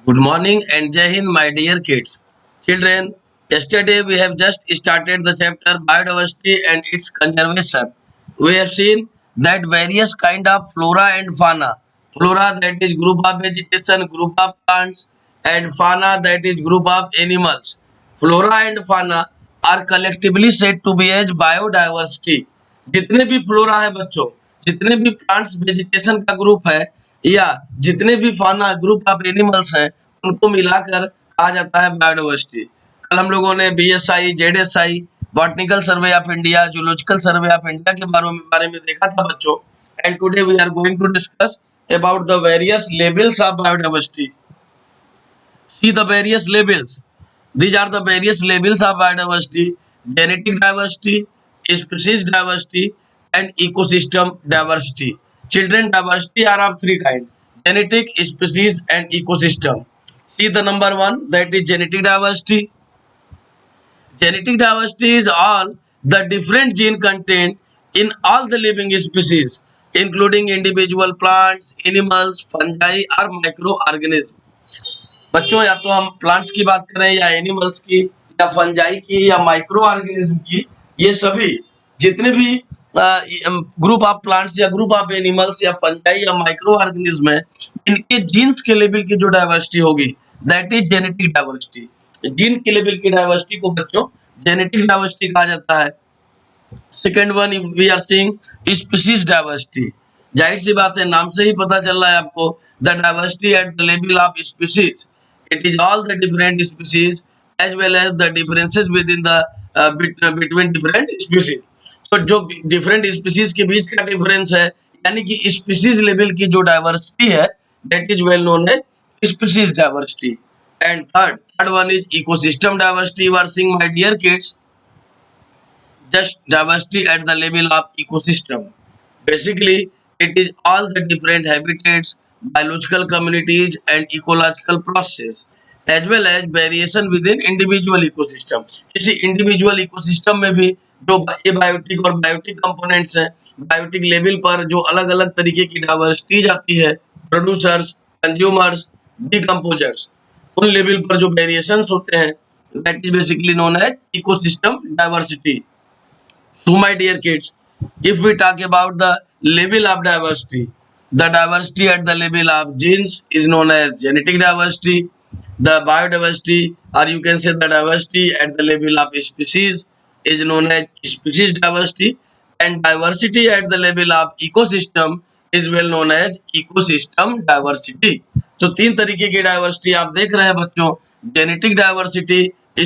Good morning and Jai Hind, my dear kids. Children, yesterday we have just started the chapter biodiversity and its conservation. We have seen that various kind of flora and fauna. Flora, that is group of vegetation, group of plants, and fauna, that is group of animals. Flora and fauna are collectively said to be as biodiversity. जितने भी flora है बच्चों, जितने भी plants vegetation का group है या जितने भी फाना ग्रुप ऑफ एनिमल्स हैं, उनको मिलाकर कहा जाता है बायोडाइवर्सिटी। कल हम लोगों ने BSI, ZSI, botanical survey of India, zoological survey of India के बारे में देखा था बच्चों। And today we are going to discuss about the various labels of biodiversity. See the various labels. These are the various labels of biodiversity: genetic diversity, species diversity, and ecosystem diversity. Children, diversity are of three kinds: genetic, species, and ecosystem. See the number one, that is genetic diversity. Genetic diversity is all the different gene contained in all the living species, including individual plants, animals, fungi, or microorganisms. बच्चों, या तो हम plants की बात करें या animals की या फंजाई की या माइक्रो ऑर्गेनिज्म की, ये सभी जितने भी ग्रुप ऑफ प्लांट्स या ग्रुप ऑफ एनिमल्स या फंजाई या माइक्रो ऑर्गेनिज्म है, इनके जीन्स के लेवल की जो डाइवर्सिटी होगी, that is genetic diversity. Gene के लेवल की डाइवर्सिटी को बच्चों जेनेटिक डाइवर्सिटी कहा जाता है। Second one we are seeing species diversity. जाहिर सी बात है, नाम से ही पता चल रहा है आपको, the diversity at the level of species. It is all the different species as well as the differences with in the between different species. तो जो डिफरेंट स्पीशीज के बीच का डिफरेंस है, यानी कि स्पीशीज लेवल की जो डाइवर्सिटी है, that is well known as species diversity. And third one is ecosystem diversity. You are seeing my dear kids, just diversity at the level of ecosystem. Basically, it is all the different habitats, biological communities, and ecological processes, as well as variation within individual ecosystem. किसी individual ecosystem में भी जो abiotic और biotic components हैं, biotic level पर जो अलग अलग तरीके की डाइवर्सिटी आती है, प्रोड्यूसर्स, कंज्यूमर्स, डिकम्पोजर्स, उन लेवल पर जो वेरिएशंस होते हैं, that is basically known as ecosystem diversity. So my dear kids, if we talk about the level of diversity, the diversity at the level of genes is known as genetic diversity. The biodiversity, or you can say the diversity at the level of species, is known as species diversity, and diversity at the level of ecosystem is well known as ecosystem diversity. तो तीन तरीके की diversity आप देख रहे हैं बच्चों: genetic diversity,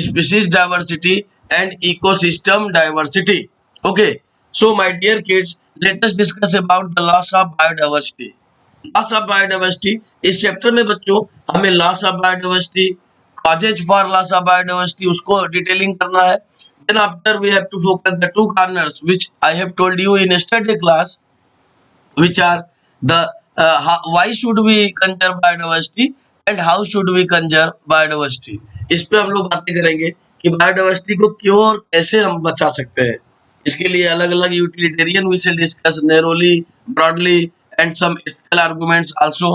species diversity, and ecosystem diversity. Okay, so my dear kids, let us discuss about the loss of biodiversity. Loss of biodiversity, इस चैप्टर में बच्चों हमें loss of biodiversity, causes for loss of biodiversity, उसको detailing करना है. Then after we have to focus the two corners which I have told you in yesterday class, which are the why should we conserve biodiversity and how should we conserve biodiversity. इस पे हम लोग बातें करेंगे कि biodiversity को क्यों और कैसे हम बचा सकते हैं. इसके लिए अलग अलग utilitarian we will discuss narrowly, broadly and some ethical arguments also.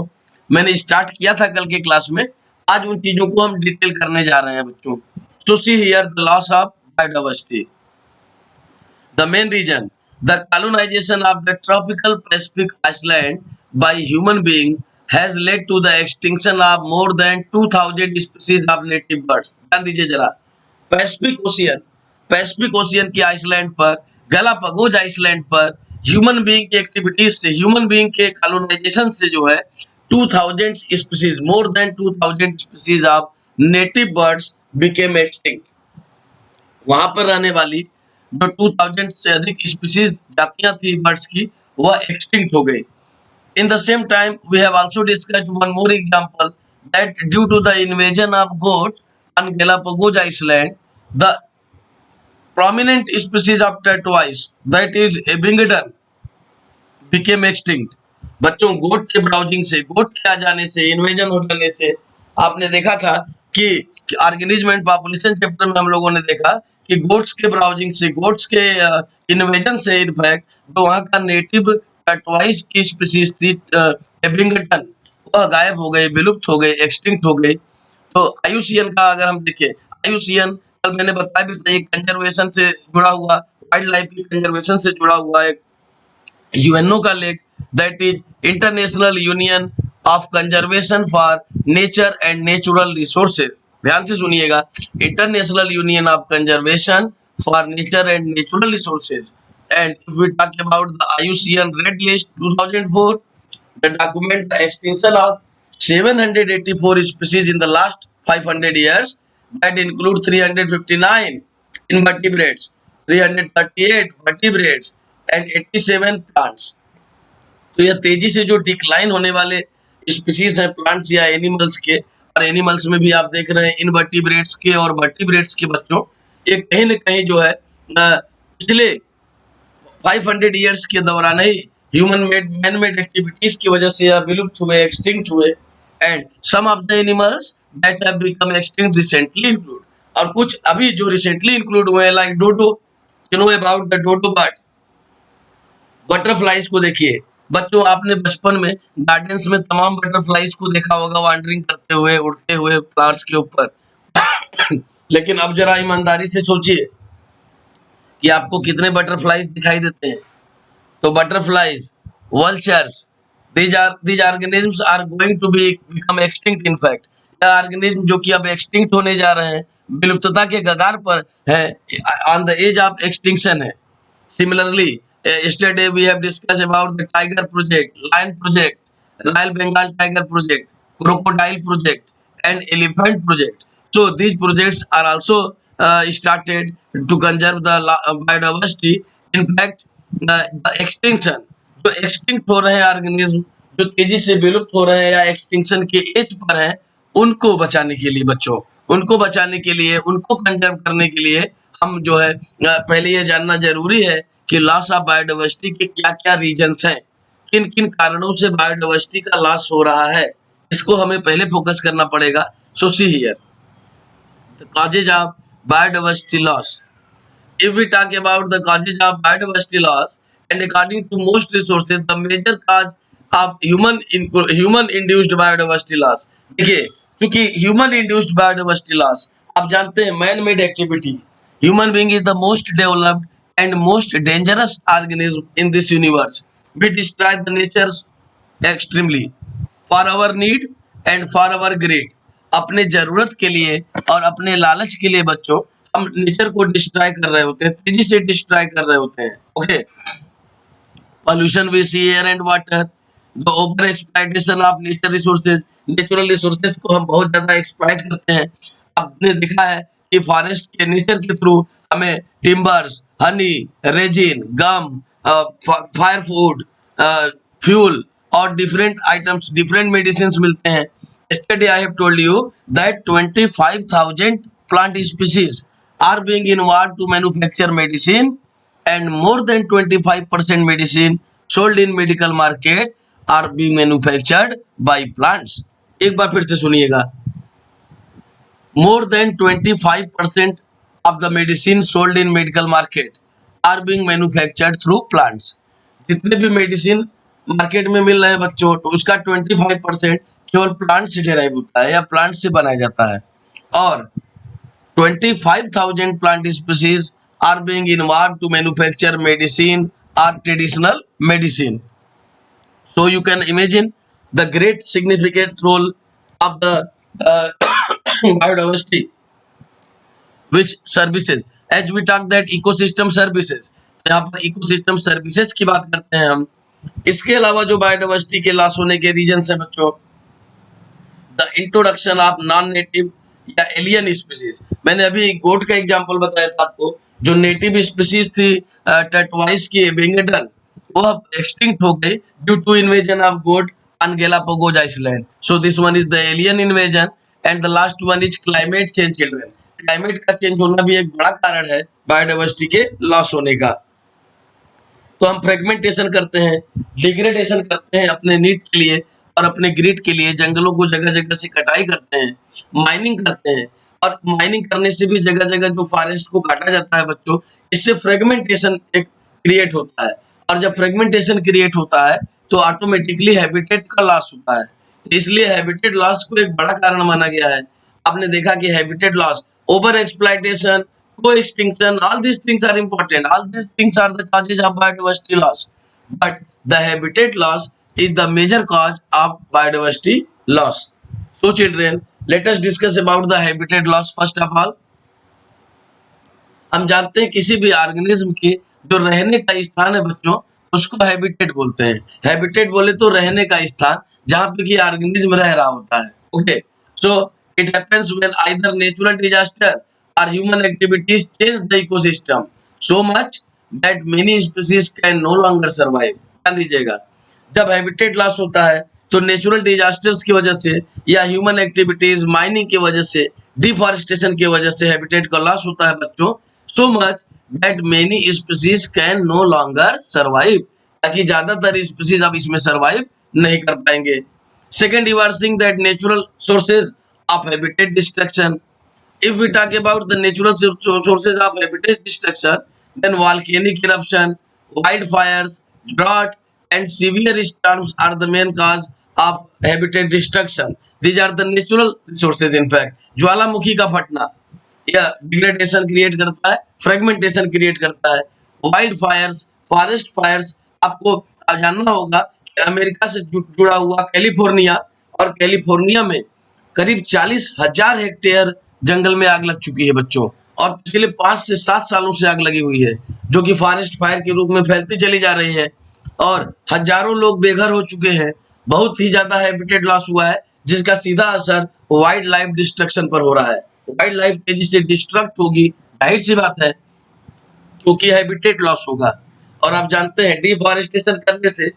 मैंने स्टार्ट किया था कल के क्लास में, आज उन चीजों को हम डिटेल करने जा रहे हैं बच्चों. So see here the loss of biodiversity. The main reason, the colonisation of the tropical Pacific island by human being has led to the extinction of more than 2000 species of native birds. ध्यान दीजिए जरा, Pacific Ocean की island पर, Galapagos island पर human being की activities से, human being के colonisation से जो है 2000 species, more than 2000 species of native birds became extinct. वहां पर रहने वाली जो 2000 से अधिक स्पीशीज जातियां थी बर्ड्स की, वह एक्सटिंक्ट हो गई. In the same time, we have also discussed one more example that due to the invasion of goat on Galapagos Island, the prominent species of tortoise, that is Abingdon, became extinct. बच्चों, गोट के browsing से, गोट के आ जाने से, invasion हो जाने से, आपने देखा था कि ऑर्गेनिज्म एंड पॉपुलेशन चैप्टर में हम लोगों ने देखा कि गोट्स के ब्राउजिंग से, गोट्स के इन्वेजन से, इनफैक्ट जो वहाँ का नेटिव टॉर्टोइस की स्पीशीज थी एबिंगटन, वह गायब हो गए, विलुप्त हो गए, एक्सटिंक्ट हो गए। तो आईयूसीएन का अगर हम देखें, आईयूसीएन कल मैंने बताया भी था, ये कंजर्वेशन से जुड़ा हुआ, वाइल्ड लाइफ की कंजर्वेशन से जुड़ा हुआ एक यूएनओ का लेख, that is international union of conservation for nature and natural resources. ध्यान से सुनिएगा, international union of conservation for nature and natural resources. And if we talk about the IUCN red list 2004, the document the extinction of 784 species in the last 500 years, that include 359 invertebrates, 338 vertebrates and 87 plants। तो यह तेजी से जो decline होने वाले species हैं plants या animals के, और एनिमल्स में भी आप देख रहे हैं इनवर्टिब्रेट्स के और वर्टिब्रेट्स के बच्चों, ये कहीं न कहीं जो है पिछले 500 ईयर्स के दौरान ही human made man made activities की वजह से यह विलुप्त हुए, एक्सटिंक्ट हुए। And some of the animals that have become extinct recently include, और कुछ अभी जो रिसेंटली इंक्लूड हुए हैं like dodo, you know about the dodo bird. Butterflies को देखिए बच्चों, आपने बचपन में गार्डन्स में तमाम बटरफ्लाइज को देखा होगा वॉन्डरिंग करते हुए, उड़ते हुए फ्लावर्स के ऊपर। लेकिन अब जरा ईमानदारी से सोचिए कि आपको कितने बटरफ्लाइज दिखाई देते हैं। तो butterflies, vultures, these organisms are going to become extinct in fact। यह ऑर्गेनिज्म जो कि अब एक्सटिंक्ट होने जा रहे हैं, विलुप्तता के कगार पर है, on the edge of extinction है। Similarly, yesterday we have discussed about the tiger project, lion project, Royal Bengal tiger project, crocodile project, and elephant project। So these projects are also started to conserve the biodiversity। In fact, the extinction, जो extinct हो रहे हैं organism, जो तेजी से विलुप्त हो रहे हैं या एक्सटिंक्शन के एज पर हैं, उनको बचाने के लिए बच्चों, उनको बचाने के लिए, उनको कंजर्व करने के लिए हम जो है पहले ये जानना जरूरी है कि लॉस ऑफ बायोडाइवर्सिटी के क्या क्या रीजंस हैं, किन किन कारणों से बायोडाइवर्सिटी का लॉस हो रहा है, इसको हमें पहले फोकस करना पड़ेगा। So see here the causes of biodiversity loss. If we talk about the causes of biodiversity loss, and according to most resources, the major cause of human induced biodiversity loss। देखिए, क्योंकि human induced biodiversity loss, आप जानते हैं man made activity, human being is the most developed and most dangerous organism in this universe। We destroy the nature extremely for our need and for our greed। अपने जरूरत के लिए और अपने लालच के लिए बच्चों हम नेचर को डिस्ट्रॉय कर रहे होते हैं, तेजी से डिस्ट्रॉय कर रहे होते हैं। Okay, pollution we see air and water, the over exploitation of nature resources, natural resources को हम बहुत ज्यादा एक्सप्लॉइट करते हैं। आपने देखा है कि फॉरेस्ट के नेचर के थ्रू हमें टिम्बर्स, हनी, रेजिन, गम, फायर फूड, फ्यूल और डिफरेंट आइटम्स, डिफरेंट मेडिसिन मिलते हैं। Yesterday I have told you that 25,000 plant species are being involved to manufacture medicine, and more than 25% medicine sold in medical market are being manufactured by plants। एक बार फिर से सुनिएगा, more than 25% of the medicine sold in medical market are being manufactured through plants। जितने भी medicine market में मिल रहे हैं बच्चों, तो उसका 25% केवल प्लांट से डिराइव होता है या प्लांट से बनाया जाता है, और 25,000 plant species are being involved to manufacture medicine or traditional medicine। So you can imagine the great significant role of the biodiversity which services। As we talk that ecosystem services, यहाँ पर ecosystem services की बात करते हैं हम। इसके अलावा जो बायोडाइवर्सिटी के लॉस होने के रीजन है बच्चों, the introduction of non native या एलियन स्पीसीज। मैंने अभी गोट का एग्जांपल बताया था आपको, जो नेटिव स्पीसीज थी टर्टवाइस की बिंगेटन, वो एक्सटिंक्ट हो गई due to invasion of goat on Galapagos island. So this one is the alien invasion. And the last one is climate change children. Climate का चेंज होना भी एक बड़ा कारण है बायोडाइवर्सिटी के लॉस होने का। तो हम फ्रेगमेंटेशन करते हैं, डिग्रेडेशन करते हैं अपने नीड के लिए और अपने ग्रिड के लिए, जंगलों को जगह जगह से कटाई करते हैं, माइनिंग करते हैं, और माइनिंग करने से भी जगह जगह जो फॉरेस्ट को काटा जाता है बच्चों, इससे फ्रेगमेंटेशन एक क्रिएट होता है, और जब फ्रेगमेंटेशन क्रिएट होता है तो ऑटोमेटिकली हैबिटेट का लॉस होता है। इसलिए हैबिटेट लॉस को एक बड़ा कारण माना गया है। आपने देखा कि हैबिटेट लॉस, ओवर एक्सप्लॉइटेशन, को extinction, all these things are important, all these things are the causes of biodiversity loss, but the habitat loss is the major cause of biodiversity loss. So children, let us discuss about the habitat loss. First of all, हम जानते हैं किसी भी organism की जो रहने का स्थान है बच्चों, उसको हैबिटेट बोलते हैं। हैबिटेट बोले तो रहने का स्थान, जहाँ पे कि ऑर्गेनिज्म रह रहा होता है। Okay, so it happens when either natural disaster और human activities change the ecosystem so much that many species can no longer survive. ध्यान दीजिएगा, जब हैबिटेट लॉस होता है तो नेचुरल डिजास्टर्स की वजह से या ह्यूमन एक्टिविटीज, माइनिंग की वजह से, डिफॉरेस्टेशन की वजह से हैबिटेट का लॉस होता है बच्चों, so much that many species can no longer survive, ताकि ज्यादातर स्पीसीज अब इसमें सर्वाइव नहीं कर पाएंगे। Second, you are seeing that natural sources of habitat destruction. If we talk about the natural sources of habitat destruction, then volcanic eruption, wildfires, drought, and severe storms are the main cause of habitat destruction. These are the natural resources. In fact, ज्वालामुखी का फटना या degradation create करता है, fragmentation create करता है। Wild Fyers, forest fires, आपको जानना होगा कि अमेरिका से जुड़ा हुआ कैलिफोर्निया, और कैलिफोर्निया में करीब 40,000 हेक्टेयर जंगल में आग लग चुकी है बच्चों, और पिछले 5 से 7 सालों से आग लगी हुई है, जो कि फॉरेस्ट फायर के रूप में फैलती चली जा रही है, और हजारों लोग बेघर हो चुके हैं। बहुत ही ज्यादा हैबिटेट लॉस हुआ है, जिसका सीधा असर वाइल्ड लाइफ डिस्ट्रक्शन पर हो रहा है। वाइल्ड लाइफ तेजी से डिस्ट्रक्ट होगी, जाहिर सी बात है, क्योंकि हैबिटेट लॉस होगा। और आप जानते हैं डिफॉरेस्टेशन करने से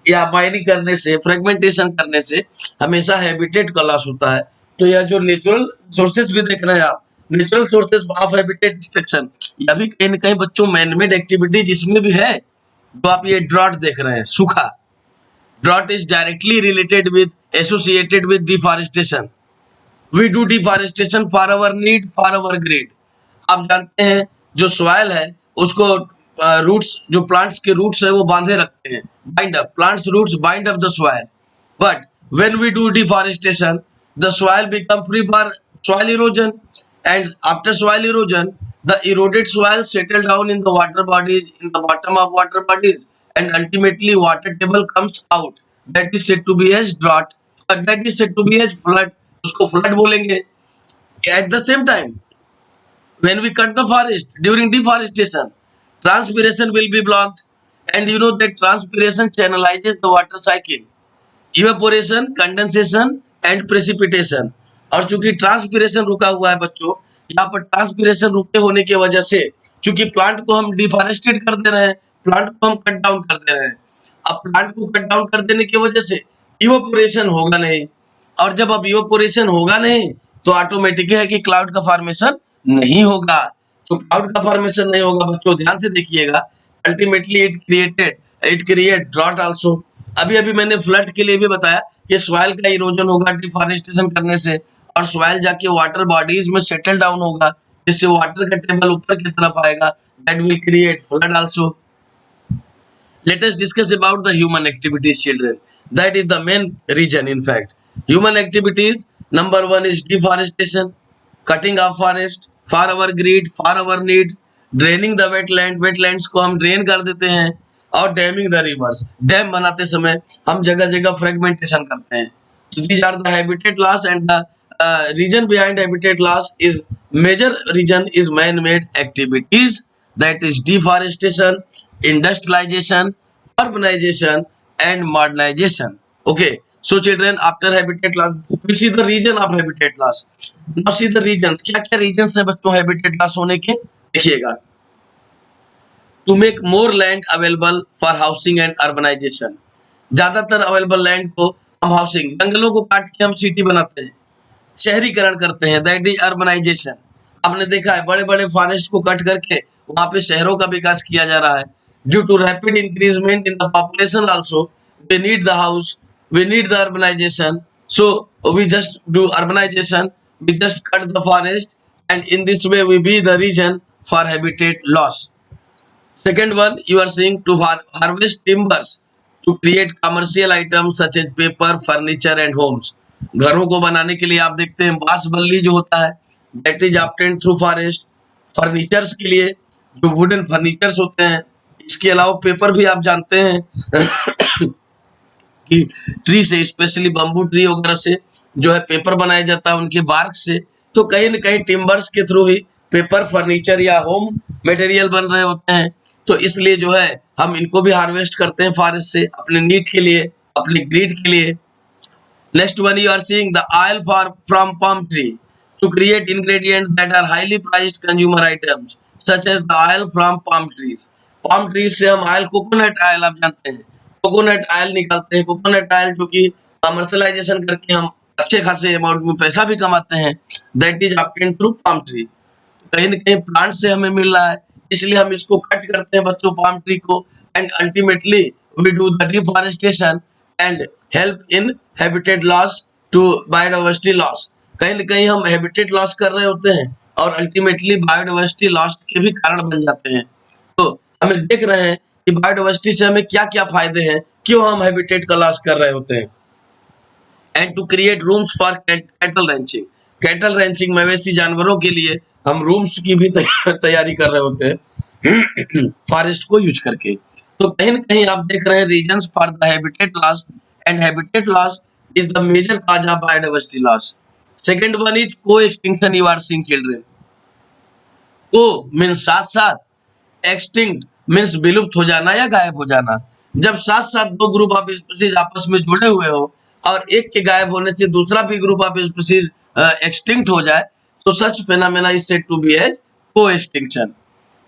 या माइनिंग करने से, फ्रेगमेंटेशन करने से हमेशा हैबिटेट का लॉस होता है। तो यह जो नेचुरल सोर्सेज भी देख रहे हैं आप, natural sources of habitat destruction, यह भी कहीं ना कहीं बच्चों मैनमेड एक्टिविटी जिसमें भी है। तो आप ये ड्रॉट देख रहे हैं, सूखा, drought is directly related with, associated with deforestation. We do deforestation for our need, for our greed. आप जानते हैं जो सॉइल है उसको रूट्स, जो प्लांट्स के रूट्स है वो बांधे रखते हैं, bind up, plants roots bind up the soil, but when we do deforestation the soil become free for soil erosion, and after soil erosion the eroded soil settle down in the water bodies, in the bottom of water bodies, and ultimately water table comes out, that is said to be as drought, but that is said to be as flood, उसको flood बोलेंगे। At the same time, when we cut the forest during deforestation, transpiration will be blocked, and you know that transpiration channelizes the water cycle, evaporation, condensation and precipitation. और चूंकि transpiration रुका हुआ है बच्चों, यहाँ पर ट्रांसपिरेशन रुके होने की वजह से, चूंकि प्लांट को हम डिफॉरेस्टेट कर दे रहे हैं, प्लांट को हम कट डाउन कर दे रहे हैं, अब प्लांट को कट डाउन कर देने की वजह से इवेपोरेशन होगा नहीं, और जब अब इवेपोरेशन होगा नहीं तो ऑटोमेटिक है कि क्लाउड का फॉर्मेशन नहीं होगा। तो क्लाउड का फॉर्मेशन नहीं होगा बच्चों, ध्यान से देखिएगा, ultimately it create drought also. अभी अभी मैंने फ्लड के लिए भी बताया कि सॉइल का इरोजन होगा डिफॉरेस्टेशन करने से, और सॉइल जाके वाटर बॉडीज में सेटल डाउन होगा, जिससे वाटर का टेबल ऊपर की तरफ आएगा, that will create flood also. Let us discuss about the human activities children, that is the main reason. In fact human activities, number 1 is deforestation, cutting of forest for our greed, for our need, draining the wetland, wetlands को हम drain कर देते हैं, और damming the reverse, dam बनाते समय हम जगह जगह फ्रेगमेंटेशन करते हैं। तो these are the habitat loss, and the reason behind habitat loss is, major reason is man made activities, that is deforestation, industrialization, urbanization and modernization. Okay, so children, after habitat loss we see the reason of habitat loss. Now see the reasons, क्या क्या reasons है बच्चों habitat loss होने के, देखिएगा। To make more land available for housing and urbanization, ज्यादातर available land को हम हाउसिंग, जंगलों को काट के हम सिटी बनाते हैं, शहरीकरण करते हैं, दैट इज अर्बनाइजेशन। आपने देखा है बड़े बड़े फॉरेस्ट को कट करके वहां पे शहरों का विकास किया जा रहा है। Due to rapid increment in the population also we need the house, we need the urbanization, so we just do urbanization, we just cut the forest, and in this way we be the reason for habitat loss. Second one, you are saying to harvest timbers to create commercial item such as paper, furniture and homes. घरों को बनाने के लिए आप देखते हैं बांस बल्ली जो होता है that is obtained through forest. Furnitures के लिए जो वुडन फर्नीचर्स होते हैं, इसके अलावा पेपर भी आप जानते हैं कि ट्री से, स्पेशली बम्बू ट्री वगैरह से जो है पेपर बनाया जाता है उनके बार्क से। तो कहीं न कहीं टिम्बर्स के थ्रू ही पेपर, फर्नीचर या होम मटेरियल बन रहे होते हैं। तो इसलिए जो है हम इनको भी हार्वेस्ट करते हैं फॉरेस्ट से अपने नीड के लिए, अपने ग्रीड के लिए। Next one, you are seeing the oil from palm tree to create ingredients that are highly priced consumer items such as the oil from palm trees. palm trees से हम oil, coconut oil आप जानते हैं, coconut oil निकालते हैं। Coconut oil जो कि commercialisation करके हम अच्छे खासे अमाउंट में पैसा भी कमाते हैं, that is obtained through palm tree. कहीं न कहीं प्लांट से हमें मिल रहा है, इसलिए हम इसको कट करते हैं बच्चों, पाम ट्री को, and ultimately we do the deforestation and help in habitat loss to biodiversity loss. कहीं न कहीं हम हैबिटेट लॉस कर रहे होते हैं और अल्टीमेटली बायोडाइवर्सिटी लॉस के भी कारण बन जाते हैं। तो हम देख रहे हैं कि बायोडाइवर्सिटी से हमें क्या-क्या फायदे हैं, क्यों हम हैबिटेट का लॉस कर रहे होते हैं। And to create rooms for cattle ranching. Cattle ranching, मवेशी जानवरों के लिए हम रूम्स की भी तैयारी कर रहे होते हैं फॉरेस्ट को यूज करके। तो कहीं न कहीं आप देख रहे हैं reasons for the habitat loss, and habitat loss is the major cause of biodiversity loss. Second one is coextinction you are seeing children. Co means साथ साथ, एक्सटिंक्ट मीन्स विलुप्त हो जाना या गायब हो जाना। जब साथ साथ दो ग्रुप ऑफ स्पीशीज आपस में जुड़े हुए हो और एक के गायब होने से दूसरा भी ग्रुप ऑफ स्पीशीज एक्सटिंक्ट हो जाए, तो such phenomena is said to be as coextinction.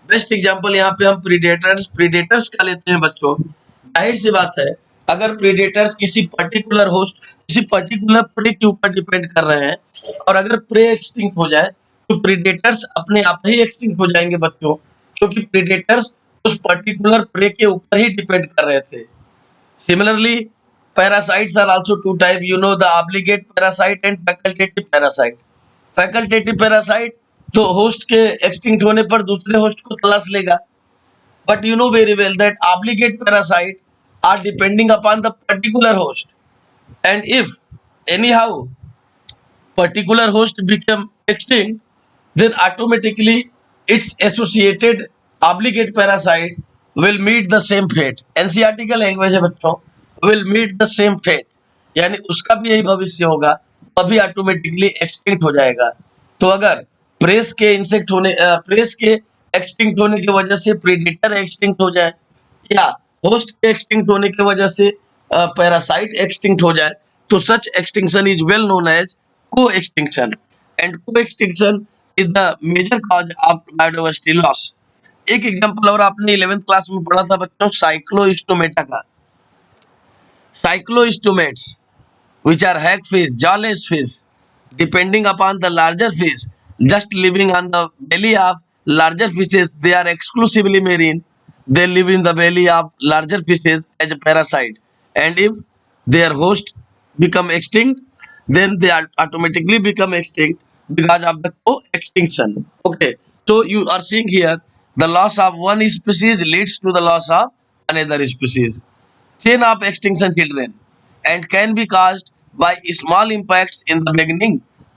Best example यहाँ पे हम प्रीडेटर्स का लेते हैं बच्चों। जाहिर सी बात है, अगर प्रीडेटर्स किसी पर्टिकुलर होस्ट, किसी पर्टिकुलर प्रे के ऊपर डिपेंड कर रहे हैं और अगर प्रे एक्सटिंक्ट हो जाए तो प्रीडेटर्स अपने आप ही एक्सटिंक्ट हो जाएंगे बच्चों, क्योंकि प्रीडेटर्स उस पर्टिकुलर प्रे के ऊपर ही डिपेंड कर रहे थे। Similarly parasites are also two type, you know, the obligate parasite and facultative parasite. facultative parasite तो होस्ट के एक्सटिंक्ट होने पर दूसरे होस्ट को तलाश लेगा, but you know very well that obligate parasite are depending upon the particular host, and if anyhow particular host become extinct, then automatically its associated obligate parasite will meet the same fate. NCERT का language है बच्चों, will meet the same fate, यानी उसका भी यही भविष्य होगा, अभी ऑटोमेटिकली एक्सटिंक्ट हो जाएगा। तो अगर प्रेस के एक्सटिंक्ट होने की वजह से प्रीडेटर एक्सटिंक्ट हो जाए या होस्ट के एक्सटिंक्ट होने की वजह से पैरासाइट एक्सटिंक्ट हो जाए, तो such extinction is well known as coextinction, and coextinction is the major cause of biodiversity loss. एक एग्जांपल और आपने 11th क्लास में पढ़ा था बच्चों, साइक्लोस्टोमेटा का। Cyclostomates, which are hagfish, jawless fish, depending upon the larger fish, just living on the belly of larger fishes, they are exclusively marine. They live in the belly of larger fishes as a parasite, and if their host become extinct, then they are automatically become extinct because of the co-extinction. Okay, so you are seeing here the loss of one species leads to the loss of another species. Chain of extinction, children, and can be caused by small impacts in the beginning.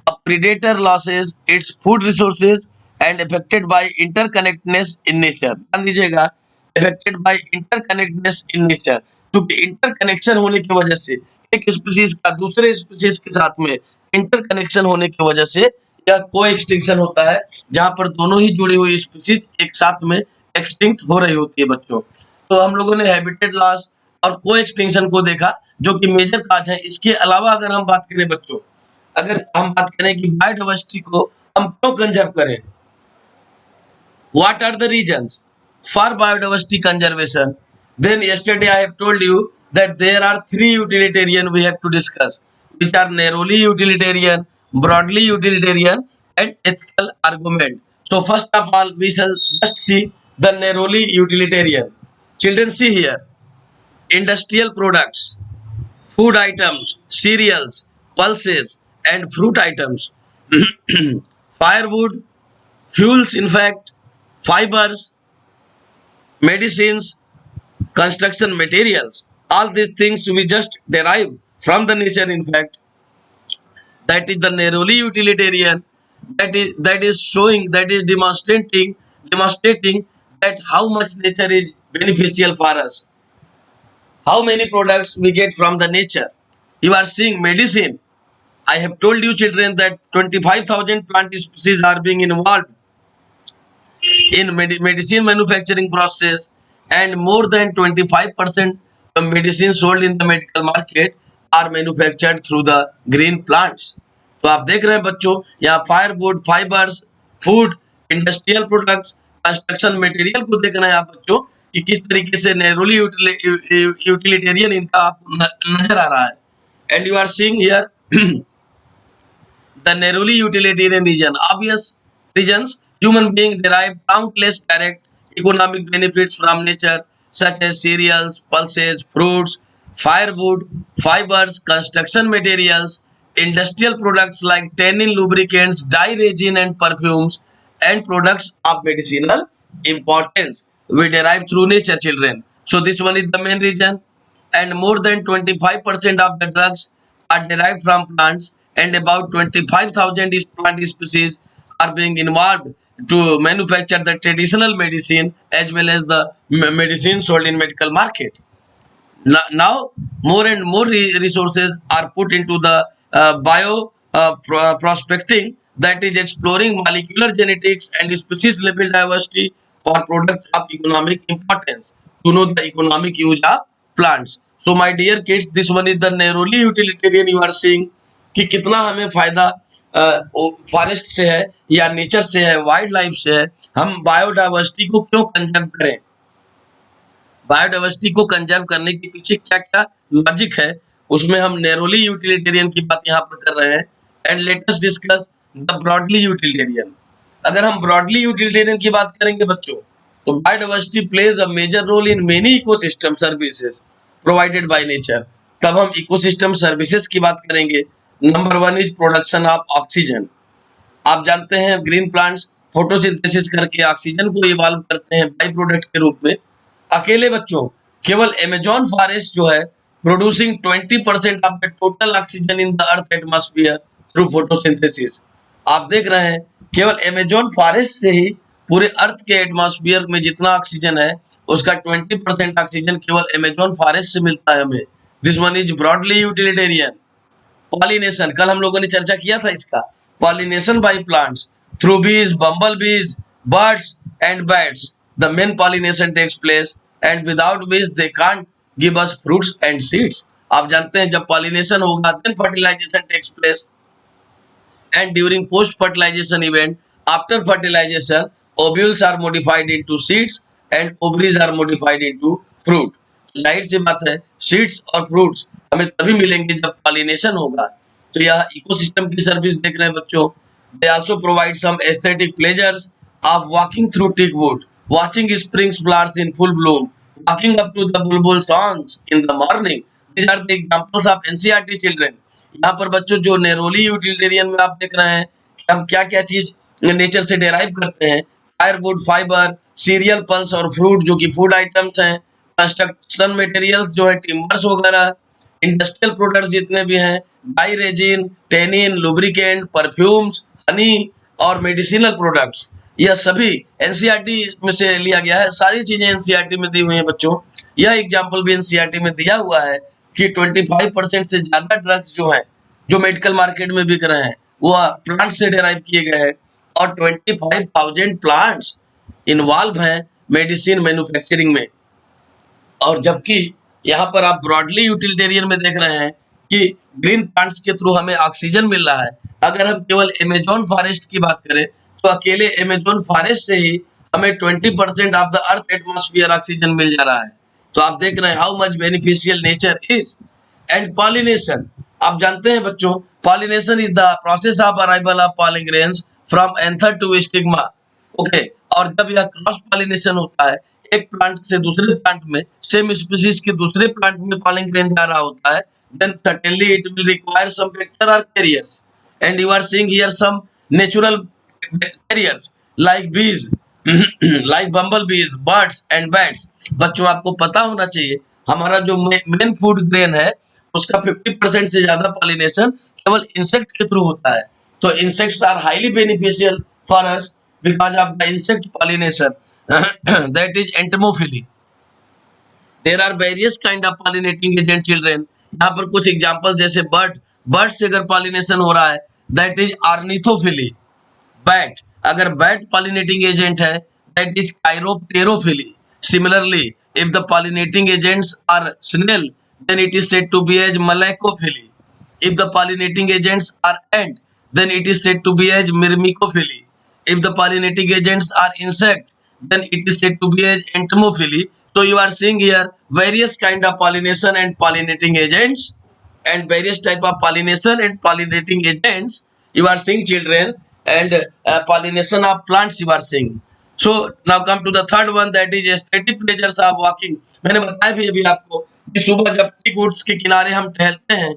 A predator loses its food resources and affected by interconnectedness in nature. ध्यान दीजिएगा, affected by interconnectedness in nature, क्योंकि interconnection होने की वजह से एक species का दूसरे स्पीशीज के साथ में इंटरकनेक्शन होने की वजह से यह को एक्सटिंक्शन होता है, जहां पर दोनों ही जुड़ी हुई स्पीशीज एक साथ में एक्सटिंक्ट हो रही होती है बच्चों। तो हम लोगों ने हैबिटेट लॉस और को एक्सटिंक्शन को देखा जो कि मेजर काज है। इसके अलावा अगर हम बात करें बच्चों, अगर हम बात करें कि बायोडाइवर्सिटी को हम क्यों कंजर्व करें, what are the reasons for biodiversity conservation, then yesterday I have told you that there are 3 utilitarian we have to discuss, which are narrowly utilitarian, broadly utilitarian and ethical argument. So first of all we shall just see the narrowly utilitarian. Children see here, industrial products, food items, cereals, pulses and fruit items, firewood, fuels, in fact, fibers, medicines, construction materials, All these things we just derive from the nature. In fact, that is the narrowly utilitarian. That is showing, that is demonstrating that how much nature is beneficial for us. How many products we get from the nature. You are seeing medicine. I have told you children that 25,000 plant species are being involved in medicine manufacturing process, and more than 25% of medicine sold in the medical market are manufactured through the green plants. तो आप देख रहे हैं बच्चों, यहाँ firewood, fibres, food, industrial products, construction material को देख रहे हैं आप बच्चों कि किस तरीके से नैरोली यूटिलिटेरियन इनका नजर आ रहा है. And you are seeing here the narrowly utilitarian region. Obvious regions, human beings derive countless direct economic benefits from nature, such as cereals, pulses, fruits, firewood, fibers, construction materials, industrial products like tannin, lubricants, dye resin, and perfumes, and products of medicinal importance. We derive through nature, children. So this one is the main region, and more than 25% of the drugs are derived from plants, and about 25,000 plant species are being involved to manufacture the traditional medicine as well as the medicine sold in medical market. Now more and more resources are put into the bio prospecting, that is exploring molecular genetics and species level diversity for product of economic importance, to know the economic use of plants. So my dear kids, this one is the narrowly utilitarian. You are seeing कि कितना हमें फायदा forest से है या nature से है, wild life से है. हम बायोडाइवर्सिटी को क्यों कंजर्व करें, बायोडाइवर्सिटी को कंजर्व करने के पीछे क्या क्या लॉजिक है, उसमें हम नैरोली यूटिलिटेरियन की बात यहाँ पर कर रहे हैं. And let us discuss the broadly utilitarian. अगर हम ब्रॉडली यूटिलिटेरियन की बात करेंगे बच्चों, तो biodiversity plays a major role in many ecosystem services provided by nature. तब हम इकोसिस्टम सर्विसेज की बात करेंगे. Number one is production of oxygen. आप जानते हैं ग्रीन प्लांट्स फोटोसिंथेसिस करके ऑक्सीजन को इवॉल्व करते हैं बाई प्रोडक्ट के रूप में. अकेले बच्चों केवल अमेजोन फॉरेस्ट जो है producing 20% of the total oxygen in the earth atmosphere through photosynthesis. आप देख रहे हैं केवल अमेजोन फॉरेस्ट से ही पूरे अर्थ के एटमॉस्फेयर में जितना ऑक्सीजन है उसका 20% ऑक्सीजन केवल अमेजोन फॉरेस्ट से मिलता है हमें. This one is broadly utilitarian. Pollination, कल हम लोगों ने चर्चा किया था इसका. Pollination by plants through bees, bumblebees, birds and bats. The main pollination takes place and without bees they can't give us fruits and seeds. आप जानते हैं जब पॉलिनेशन होगा then fertilisation takes place. And during post fertilisation event, after fertilisation, ovules are modified into seeds and ovaries are modified into fruit. जाहिर सी बात है seeds और फ्रूट्स हमें तभी मिलेंगे जब पॉलिनेशन होगा. तो यह इकोसिस्टम की सर्विस देख रहे हैं बच्चों. They also provide some aesthetic pleasures of walking through teak wood, watching springs flowers in full bloom, walking up to the bulbul songs in the morning. These are the examples of NCERT children. यहाँ पर बच्चों जो narrowly utilitarian में आप देख रहे हैं हम क्या क्या चीज नेचर से डेराइव करते हैं. फायरवुड, फाइबर, सीरियल, पल्स और फ्रूट जो कि फूड आइटम्स हैं. कंस्ट्रक्शन मटेरियल्स जो है टिम्बर्स वगैरह. इंडस्ट्रियल प्रोडक्ट्स जितने भी हैं, dye resin, tannin, lubricant, perfumes, honey और मेडिसिनल प्रोडक्ट्स, यह सभी एनसीईआरटी में से लिया गया है. सारी चीजें एनसीईआरटी में दी हुई हैं बच्चों. यह एग्जाम्पल भी एनसीईआरटी में दिया हुआ है कि 25% से ज्यादा ड्रग्स जो हैं जो मेडिकल मार्केट में बिक रहे हैं वो प्लांट से डेराइव किए गए हैं और 25,000 प्लांट्स इन्वॉल्व हैं मेडिसिन मैन्युफैक्चरिंग में. और जबकि यहाँ पर आप ब्रॉडली यूटिलिटेरियन में देख रहे हैं कि ग्रीन प्लांट्स के थ्रू हमें ऑक्सीजन मिल रहा है. अगर हम केवल अमेजोन फॉरेस्ट की बात करें तो अकेले अमेजोन फॉरेस्ट से ही हमें 20% of the earth atmosphere oxygen मिल जा रहा है. तो आप देख रहे हैं how much beneficial nature is. And pollination, आप जानते हैं बच्चों pollination is the process of arrival of pollen grains from anther to stigma. Okay, और जब यह क्रॉस पॉलिनेशन होता है एक प्लांट से दूसरे प्लांट में, सेम स्पीशीज के दूसरे प्लांट में पॉलिन ग्रेन जा रहा होता है, then certainly it will require some vector or carriers. And you are seeing here some natural carriers like bees, like bumblebees, birds and bats. बच्चों आपको पता होना चाहिए हमारा जो मेन फूड ग्रेन है उसका 50% से ज्यादा पॉलिनेशन केवल इंसेक्ट के थ्रू होता है। तो insects are highly beneficial for us because of the insect pollination that is entomophily. There are various kind of pollinating agent children. यहाँ पर कुछ एग्जांपल जैसे बर्ड से अगर पॉलिनेशन हो रहा है दैट इज ऑर्निथोफिली। बैट, अगर बैट पॉलिनेटिंग एजेंट है that is chiropterophily. Similarly if the pollinating agents are snail then it is said to be as malacophily. If the pollinating agents are ant, then it is said to be as myrmecophily. If the pollinating agents are insect, then it is said to be as entomophily. So you are seeing here various kind of pollination and pollinating agents, and various type of pollination and pollinating agents you are seeing children, and pollination of plants you are seeing. So now come to the third one, that is aesthetic pleasures of walking. मैंने बताया भी अभी आपको कि सुबह जब T woods के किनारे हम टहलते हैं,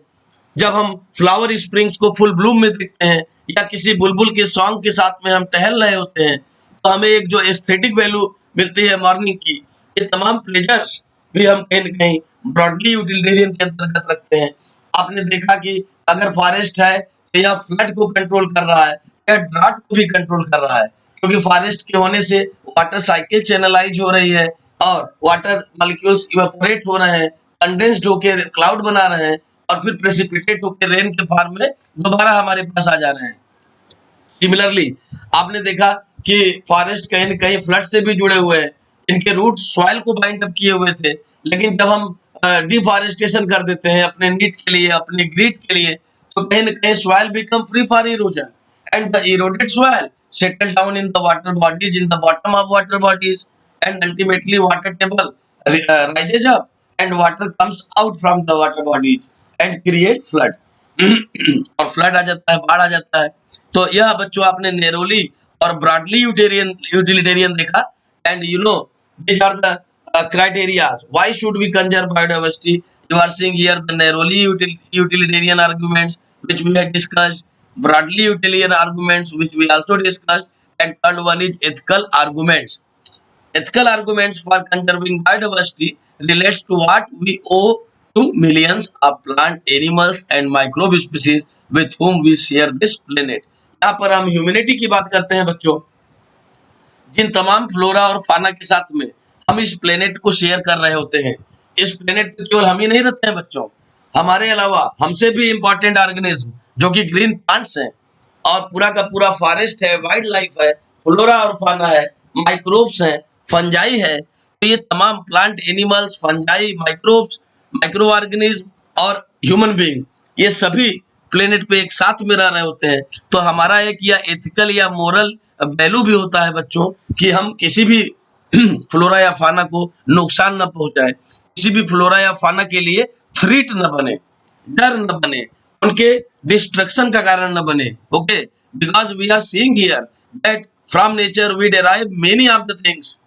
जब हम फ्लावर स्प्रिंग्स को फुल ब्लूम में देखते हैं या किसी बुलबुल के सॉन्ग के साथ में हम टहल रहे होते हैं, तो हमें एक जो एस्थेटिक वैल्यू मिलती है मॉर्निंग की, ये तमाम प्लेजर्स भी हम कहीं न कहीं ब्रॉडली यूटिलिटेरियन के अंतर्गत रखते हैं। आपने देखा कि अगर फॉरेस्ट है तो यह फ्लड को कंट्रोल कर रहा है या ड्राउट को भी कंट्रोल कर रहा है, क्योंकि फॉरेस्ट के होने से वाटर साइकिल चैनलाइज हो रही है और वाटर मॉलिक्यूल्स इवेपोरेट हो रहे हैं, कंडेंस्ड होकर क्लाउड बना रहे हैं और फिर प्रेसिपिटेट होकर रेन के फॉर्म में दोबारा हमारे पास आ जा रहे हैं। सिमिलरली आपने देखा कि फॉरेस्ट कहीं न कहीं फ्लड से भी जुड़े हुए हैं, इनके रूट सॉइल को बाइंड अप किए हुए थे, लेकिन जब हम डिफॉरेस्टेशन कर देते हैं अपने नीड के लिए, अपने ग्रीड के लिए, तो कहीं न कहीं soil become free for erosion and the eroded soil settle down in the water bodies in the bottom of water bodies, and ultimately water table rises up and water comes out from the water bodies and create flood. और flood आ जाता है, बाढ़ आ जाता है। तो यह बच्चों आपने नैरोली और ब्रॉडली यूटिलिटेरियन देखा, and you know these are the criteria why should we conserve biodiversity. You are seeing here the narrowly utilitarian arguments which we had discussed, broadly utilitarian arguments which we also discussed, and third one is ethical arguments. Ethical arguments for conserving biodiversity relates to what we owe to millions of plant, animals and microbe species with whom we share this planet. यहाँ पर हम humanity की बात करते हैं बच्चों, जिन तमाम flora और फाना के साथ में हम इस प्लेनेट को शेयर कर रहे होते हैं। इस प्लेनेट पे केवल हम ही नहीं रहते हैं बच्चों, हमारे अलावा हमसे भी इम्पोर्टेंट ऑर्गेनिज्म जो कि ग्रीन प्लांट्स हैं, और पूरा का पूरा फॉरेस्ट है, वाइल्ड लाइफ है, फ्लोरा और फाना है, माइक्रोब्स हैं, फंजाई है। तो ये तमाम plant, animals, fungi, microbes, micro organism और ह्यूमन बीइंग, ये सभी प्लेनेट पे एक साथ में रह रहे होते हैं। तो हमारा एक या एथिकल या मोरल वैल्यू भी होता है बच्चों कि हम किसी भी फ्लोरा या फाना को नुकसान न पहुंचाए, किसी भी फ्लोरा या फाना के लिए थ्रेट न बने, डर न बने, उनके डिस्ट्रक्शन का कारण न बने। Okay, because we are seeing here that from nature we derive many of the things,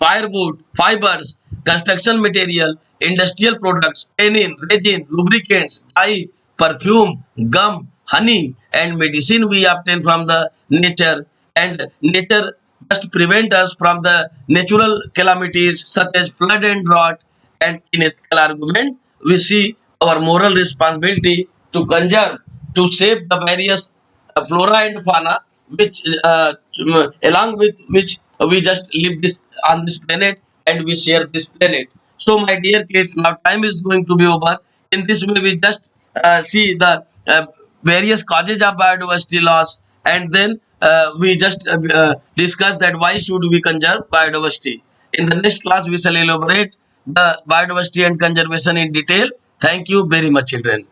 firewood, fibers, construction material, industrial products, tannin, resin, lubricants, dye, perfume, gum, honey, and medicine we obtain from the nature, and nature must prevent us from the natural calamities such as flood and drought. And in ethical argument, we see our moral responsibility to conserve, to save the various flora and fauna which along with which we just live this on this planet and we share this planet. So my dear kids, now time is going to be over. In this way we just see the various causes of biodiversity loss, and then we just discuss that why should we conserve biodiversity. In the next class we shall elaborate the biodiversity and conservation in detail. Thank you very much children.